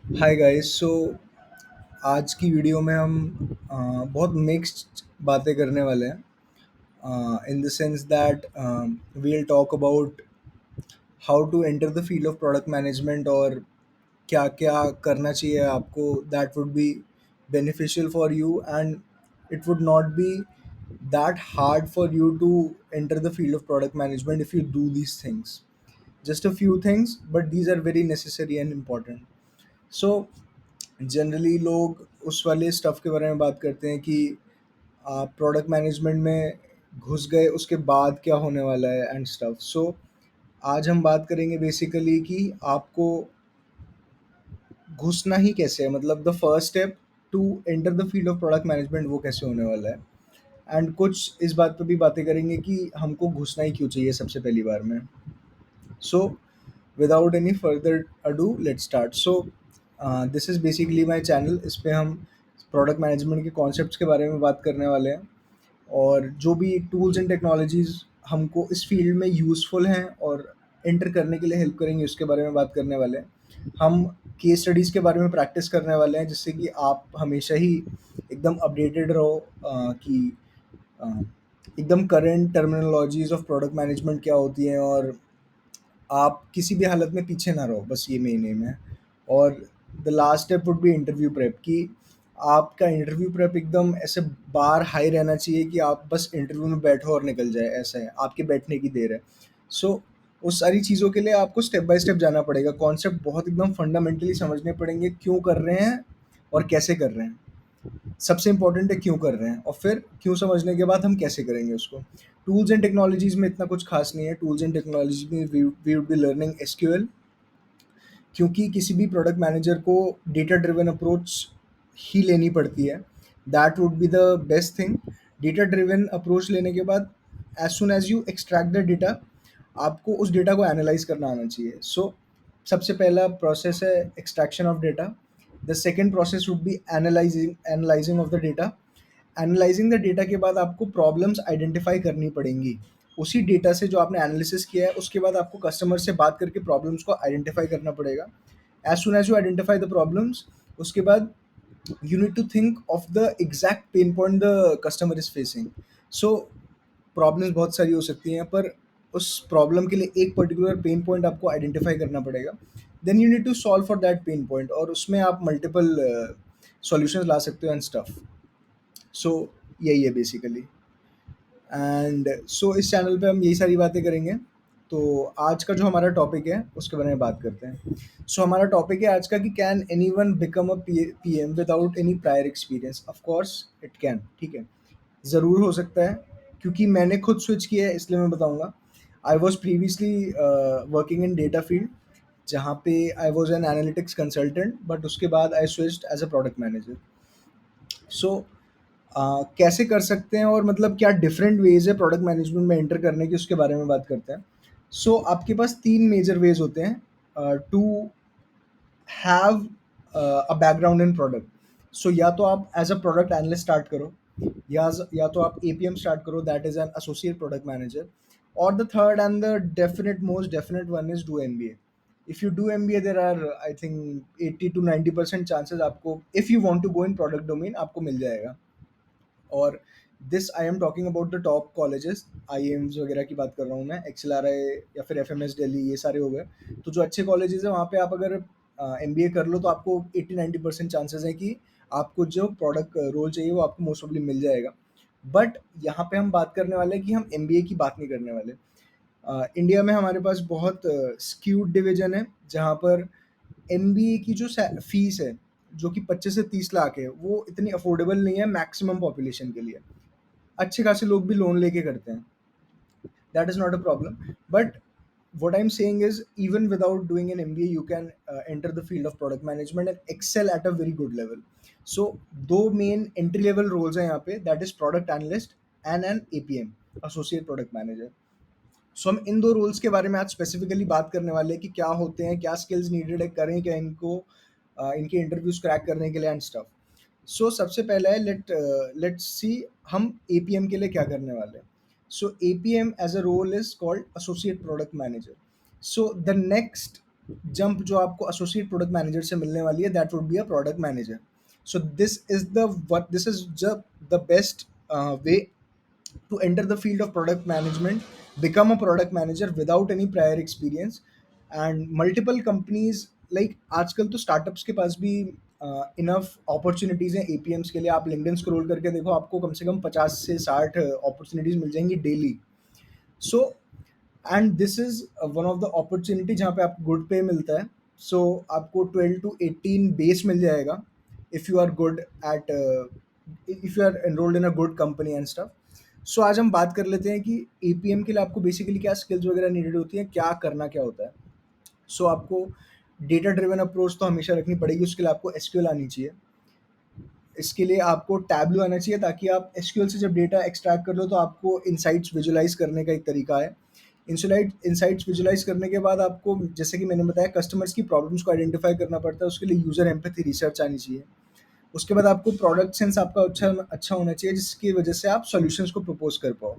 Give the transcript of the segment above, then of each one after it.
Hi guys. आज की video में हम बहुत मिक्स्ड बातें करने वाले हैं in the sense that we'll talk about how to enter the field of product management और क्या क्या करना चाहिए आपको that would B beneficial for you, and it would not be that hard for you to enter the field of product management if you do these things. Just a few things, but these are very necessary and important. So generally लोग उस वाले stuff के बारे में बात करते हैं कि आप प्रोडक्ट मैनेजमेंट में घुस गए उसके बाद क्या होने वाला है एंड स्टफ़। आज हम बात करेंगे बेसिकली कि आपको घुसना ही कैसे है, मतलब the first step to enter the field of product management वो कैसे होने वाला है। एंड कुछ इस बात पे भी बातें करेंगे कि हमको घुसना ही क्यों चाहिए सबसे पहली बार में। सो without any further ado, let's start. This is basically my channel. इस पे हम प्रोडक्ट मैनेजमेंट के कॉन्सेप्ट्स के बारे में बात करने वाले हैं और जो भी टूल्स एंड टेक्नोलॉजीज़ हमको इस फील्ड में यूज़फुल हैं और एंटर करने के लिए हेल्प करेंगे उसके बारे में बात करने वाले हैं। हम केस स्टडीज़ के बारे में प्रैक्टिस करने वाले हैं जिससे कि आप हमेशा ही एकदम अपडेटेड रहो कि अ, एकदम current terminologies of product management क्या होती हैं और आप किसी भी हालत में पीछे ना रहो, बस ये मेन एम है। और the last step would be interview prep कि आपका इंटरव्यू प्रेप एकदम ऐसे बार हाई रहना चाहिए कि आप बस इंटरव्यू में बैठो और निकल जाए, ऐसा है, आपके बैठने की देर है। सो उस सारी चीज़ों के लिए आपको स्टेप बाय स्टेप जाना पड़ेगा, कॉन्सेप्ट बहुत एकदम फंडामेंटली समझने पड़ेंगे, क्यों कर रहे हैं और कैसे कर रहे हैं। सबसे इम्पोर्टेंट है क्यों कर रहे हैं, और फिर क्यों समझने के बाद हम कैसे करेंगे उसको। टूल्स एंड टेक्नोलॉजीज़ में इतना कुछ खास नहीं है। टूल्स एंड टेक्नोलॉजी में we would be learning SQL, क्योंकि किसी भी प्रोडक्ट मैनेजर को डेटा ड्रिवन अप्रोच ही लेनी पड़ती है। That would be the best thing. Data driven approach लेने के बाद as soon as you extract the data, आपको उस डेटा को एनालाइज करना आना चाहिए। सबसे पहला प्रोसेस है extraction of data. The second process would be analysing of the data. Analysing the data के बाद आपको प्रॉब्लम्स आइडेंटिफाई करनी पड़ेंगी। उसी डेटा से जो आपने एनालिसिस किया है उसके बाद आपको कस्टमर से बात करके प्रॉब्लम्स को आइडेंटिफाई करना पड़ेगा। As soon as you identify the problems, उसके बाद you need to think of the exact pain point the customer is facing. So problems बहुत सारी हो सकती हैं, पर उस प्रॉब्लम के लिए एक पर्टिकुलर पेन पॉइंट आपको आइडेंटिफाई करना पड़ेगा। Then you need to solve for that pain point, और उसमें आप मल्टीपल सॉल्यूशंस ला सकते हो एंड स्टफ। सो यही है बेसिकली। एंड इस चैनल पे हम यही सारी बातें करेंगे। तो आज का जो हमारा टॉपिक है उसके बारे में बात करते हैं। हमारा टॉपिक है आज का कि can any one become a PM without any prior experience. Of course it can, ठीक है, ज़रूर हो सकता है, क्योंकि मैंने खुद स्विच किया है इसलिए मैं बताऊंगा। I was previously working in data field, जहाँ पे I was an analytics consultant, but उसके बाद I switched as a product manager. So कैसे कर सकते हैं और मतलब क्या डिफरेंट वेज है प्रोडक्ट मैनेजमेंट में एंटर करने की, उसके बारे में बात करते हैं। आपके पास तीन मेजर वेज होते हैं to have a background in product. या तो आप as a product analyst start करो, या तो आप एपीएम स्टार्ट करो, that is an associate product manager, और the third and the definite most definite one is do MBA. If you do MBA there are I think 80 to 90% chances आपको, if you want to go in product domain, आपको मिल जाएगा। और this I am talking about the top colleges, IIMs वगैरह की बात कर रहा हूँ मैं, एक्सएलआरआई या फिर एफएमएस दिल्ली, ये सारे हो गए। तो जो अच्छे कॉलेजेस हैं वहाँ पे आप अगर एमबीए कर लो तो आपको 80-90% चांसेस हैं कि आपको जो प्रोडक्ट रोल चाहिए वो आपको मोस्ट ऑफली मिल जाएगा। बट यहाँ पे हम बात करने वाले हैं कि हम एमबीए की बात नहीं करने वाले। इंडिया में हमारे पास बहुत स्क्यूड डिवीजन है, जहाँ पर एमबीए की जो फीस है, जो कि 25 से 30 लाख है, वो इतनी अफोर्डेबल नहीं है मैक्सिमम पॉपुलेशन के लिए। अच्छे खासे लोग भी लोन लेके करते हैं, that is not a problem. But what I'm saying is, even without doing an MBA, you can enter the field of product management and excel at a very good level. So दो main entry level roles हैं यहाँ पे, that is product analyst and N APM, associate product manager. हम इन दो roles के बारे में आज स्पेसिफिकली बात करने वाले हैं कि क्या होते हैं, क्या स्किल्स नीडेड है, करें क्या इनको, इनके इंटरव्यूज क्रैक करने के लिए एंड स्टफ। सबसे पहला है, लेट्स सी हम एपीएम के लिए क्या करने वाले हैं। APM as a role is called associate product manager. The next jump जो आपको एसोसिएट प्रोडक्ट मैनेजर से मिलने वाली है, that would be a product manager. So this is the best way to enter the field of product management, become a product manager without any prior experience. And multiple companies, like आजकल तो startups के पास भी enough opportunities हैं एपीएम्स के लिए. आप LinkedIn scroll करके देखो, आपको कम से कम 50 से 60 अपॉर्चुनिटीज मिल जाएंगी daily. So and this is one of the opportunity जहाँ पे आपको गुड पे मिलता है. सो आपको 12 to 18 बेस मिल जाएगा if you are good at, if you are enrolled in a good company and stuff. So आज हम बात कर लेते हैं कि एपीएम के लिए आपको बेसिकली क्या स्किल्स वगैरह नीडेड होती हैं, क्या करना क्या होता है. सो आपको डेटा ड्रिवन अप्रोच तो हमेशा रखनी पड़ेगी, उसके लिए आपको एसक्यूएल आनी चाहिए. इसके लिए आपको टैबलू आना चाहिए, ताकि आप एसक्यूएल से जब डेटा एक्सट्रैक्ट कर लो तो आपको इनसाइट्स विजुलाइज करने का एक तरीका है. इनसाइट्स विजुलाइज करने के बाद आपको, जैसे कि मैंने बताया, कस्टमर्स की प्रॉब्लम्स को आइडेंटिफाई करना पड़ता है. उसके लिए यूजर एम्पैथी रिसर्च आनी चाहिए. उसके बाद आपको प्रोडक्ट सेंस आपका अच्छा अच्छा होना चाहिए, जिसकी वजह से आप सॉल्यूशंस को प्रपोज कर पाओ.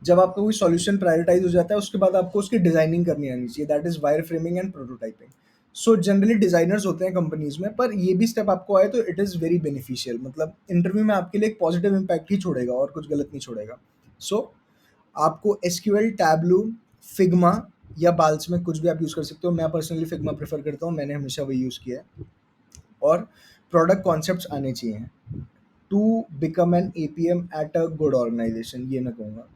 जब आपका कोई सॉल्यूशन प्रायोरिटाइज हो जाता है, उसके बाद आपको उसकी डिजाइनिंग करनी आनी चाहिए, that is wire framing and prototyping. So generally designers होते हैं कंपनीज में, पर ये भी स्टेप आपको आए तो इट इज़ वेरी बेनिफिशियल. मतलब इंटरव्यू में आपके लिए एक पॉजिटिव इम्पैक्ट ही छोड़ेगा और कुछ गलत नहीं छोड़ेगा. सो आपको एसक्यूएल, टैबलू, फिग्मा या बाल्स में कुछ भी आप यूज़ कर सकते हो. मैं पर्सनली फिग्मा प्रेफर करता हूँ, मैंने हमेशा वही यूज़ किया है. और प्रोडक्ट कॉन्सेप्ट्स आने चाहिए to become an APM at a good organisation, ये मैं कहूँगा.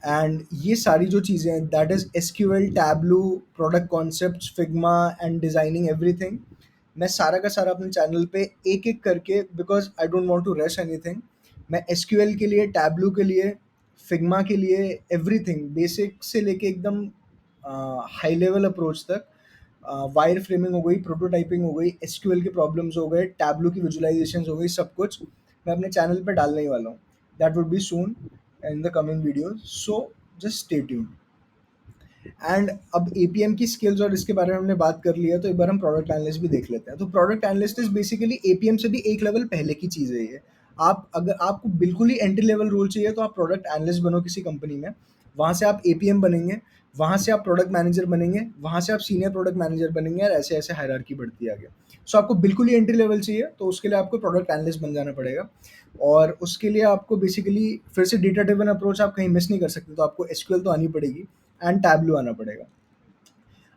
एंड ये सारी जो चीज़ें हैं, that is SQL, tableau, product concepts, Figma and designing everything, मैं सारा का सारा अपने चैनल पे एक एक करके, because I don't want to rush anything, मैं एसक्यूएल के लिए, टैबलू के लिए, फिग्मा के लिए, एवरीथिंग बेसिक से लेके एकदम हाई लेवल अप्रोच तक, वायर फ्रेमिंग हो गई, प्रोटोटाइपिंग हो गई, एसक्यूएल के प्रॉब्लम्स हो गए, टैबलू की विजुलाइजेशन हो गई, सब कुछ मैं अपने चैनल पे डालने ही वाला हूँ. That would B soon in the coming videos. So just stay tuned. And अब एपीएम की स्किल्स और इसके बारे में हमने बात कर लिया, तो एक बार हम प्रोडक्ट एनालिस्ट भी देख लेते हैं. तो product analyst is basically APM से भी एक लेवल पहले की चीज़ है ये. आप, अगर आपको बिल्कुल ही एंट्री लेवल रोल चाहिए, तो आप प्रोडक्ट एनालिस्ट बनो किसी कंपनी में. वहाँ से आप एपीएम बनेंगे, वहाँ से आप प्रोडक्ट मैनेजर बनेंगे, वहाँ से आप सीनियर प्रोडक्ट मैनेजर बनेंगे, और ऐसे ऐसे हायरार्की बढ़ती है आगे. सो आपको बिल्कुल ही एंट्री लेवल चाहिए, तो उसके लिए आपको प्रोडक्ट एनालिस्ट बन जाना पड़ेगा. और उसके लिए आपको बेसिकली फिर से डेटा ड्रिवन अप्रोच आप कहीं मिस नहीं कर सकते, तो आपको एसक्यूएल तो आनी पड़ेगी एंड टैबलू आना पड़ेगा.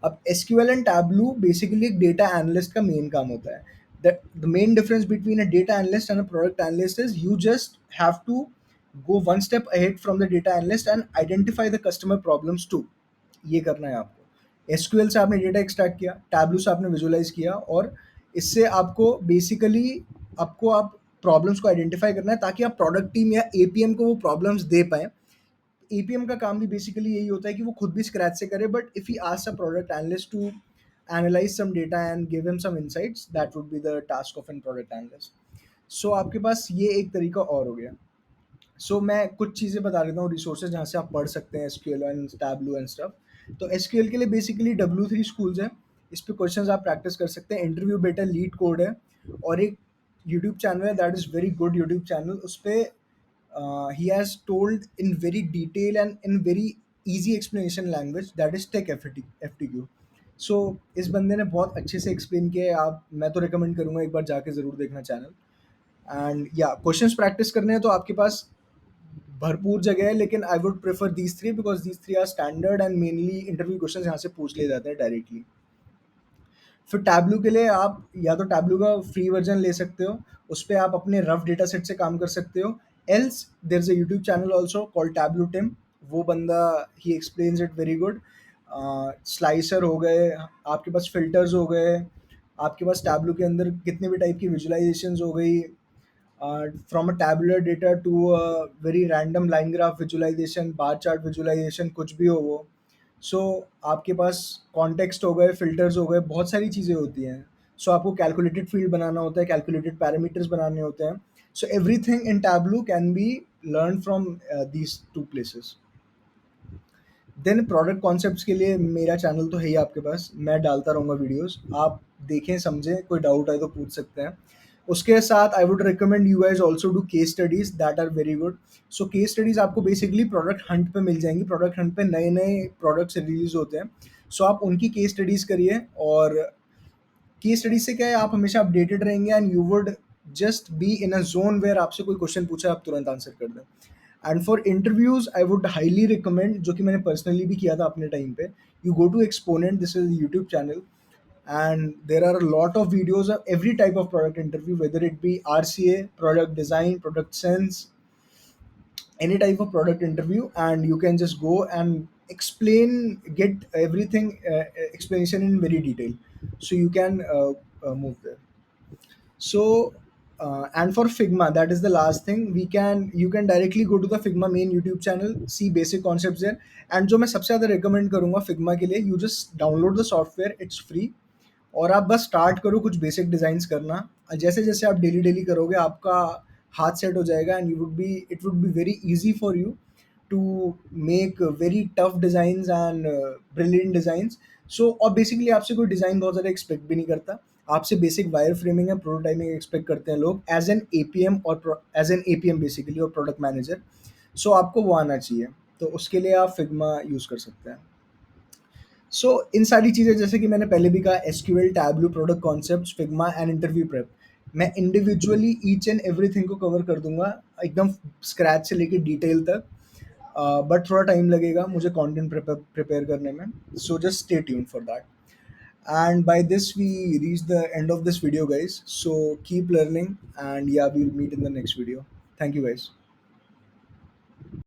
अब एसक्यूएल एंड टैबलू बेसिकली एक डेटा एनालिस्ट का मेन काम होता है. The main difference between a data analyst and a product analyst is you just have to go one step ahead from the data analyst and identify the customer problems to. ये करना है आपको. SQL से आपने data extract किया, tableau से आपने visualise किया, और इससे आपको बेसिकली, आपको आप प्रॉब्लम्स को आइडेंटिफाई करना है, ताकि आप प्रोडक्ट टीम या एपीएम को वो प्रॉब्लम्स दे पाएँ. एपीएम का काम भी बेसिकली यही होता है कि वो खुद भी स्क्रैच से करे, but if he asks a product analyst to analyse some data and give him some insights, that would be the task of an product analyst. So आपके पास ये एक तरीका और हो गया. सो मैं कुछ चीज़ें बता देता हूँ, रिसोर्सेज जहाँ से आप पढ़ सकते हैं SQL and tableau and stuff. तो एसक्यूएल के लिए बेसिकली W3 स्कूल्स हैं. इस पे क्वेश्चंस आप प्रैक्टिस कर सकते हैं. इंटरव्यू बेटर, लीड कोड है, और एक यूट्यूब चैनल है, that is very good YouTube channel. उस पे he has told in very detail and in very easy explanation language, that is tech FTQ. सो इस बंदे ने बहुत अच्छे से एक्सप्लेन किया है. आप, मैं तो रिकमेंड करूंगा एक बार जाके ज़रूर देखना चैनल. एंड या क्वेश्चंस प्रैक्टिस करने हैं तो आपके पास भरपूर जगह है, लेकिन I would prefer these three, because these three are standard and mainly interview question यहाँ से पूछ लिए जाते हैं डायरेक्टली. फिर टैबलू के लिए आप या तो टैबलू का फ्री वर्जन ले सकते हो, उस पर आप अपने रफ डेटा सेट से काम कर सकते हो. Else there is a YouTube channel also called tableau Tim. वो बंदा, ही explains it very good. Slicer हो गए, आपके पास फिल्टर्स हो गए, आपके पास टैबलू के अंदर कितने भी टाइप की विजुलाइजेशन हो गई, from a tabular data to a very random line graph visualisation, bar chart visualisation, कुछ भी हो वो. सो आपके पास कॉन्टेक्स्ट हो गए, फिल्टर्स हो गए, बहुत सारी चीज़ें होती हैं. सो आपको कैलकुलेटेड फील्ड बनाना होता है, कैलकुलेटेड पैरामीटर्स बनाने होते हैं. So everything in tableau can be learn from these two places. Then product concepts के लिए मेरा चैनल तो है ही आपके पास, मैं डालता रहूँगा वीडियोस, आप देखें समझें, कोई डाउट आए तो पूछ सकते हैं. उसके साथ I would recommend you guys also do case studies, that are very good. So case studies आपको बेसिकली प्रोडक्ट हंट पे मिल जाएंगी. प्रोडक्ट हंट पे नए नए प्रोडक्ट्स रिलीज होते हैं, सो आप उनकी केस स्टडीज़ करिए, और केस स्टडीज से क्या है, आप हमेशा अपडेटेड रहेंगे and you would just be in a zone where आपसे कोई क्वेश्चन पूछा आप तुरंत आंसर कर दें। And for interviews I would highly recommend, जो कि मैंने पर्सनली भी किया था अपने टाइम पे, you go to exponent, this is YouTube channel, and there are a lot of videos of every type of product interview, whether it be RCA, product design, product sense, any type of product interview, and you can just go and explain, get everything, explanation in very detail, so you can move there. So and for Figma, that is the last thing, we can you can directly go to the Figma main YouTube channel, see basic concepts there. And जो मैं सबसे ज़्यादा recommend करूँगा Figma के लिए, you just download the software, it's free, और आप बस स्टार्ट करो कुछ बेसिक डिज़ाइंस करना। जैसे जैसे आप डेली डेली करोगे आपका हाथ सेट हो जाएगा, and you would be it would be very easy for you to make very tough designs and brilliant designs. So और बेसिकली आपसे कोई डिज़ाइन बहुत ज़्यादा एक्सपेक्ट भी नहीं करता, आपसे basic wire framing and prototyping expect करते हैं लोग एज एन एपीएम, और एज एन एपीएम बेसिकली, और प्रोडक्ट मैनेजर। सो आपको वो आना चाहिए, तो उसके लिए आप फिग्मा यूज़ कर सकते हैं। सो इन सारी चीज़ें, जैसे कि मैंने पहले भी कहा, SQL, tableau, product concepts, Figma and interview prep, मैं इंडिविजुअली ईच एंड एवरीथिंग को कवर कर दूंगा, एकदम स्क्रैच से लेके डिटेल तक। बट थोड़ा टाइम लगेगा मुझे कंटेंट प्रिपेयर करने में, so just stay tune for that. And by this we reach the end of this video, guys, so keep learning, and yeah, we'll meet in the next video. Thank you, guys.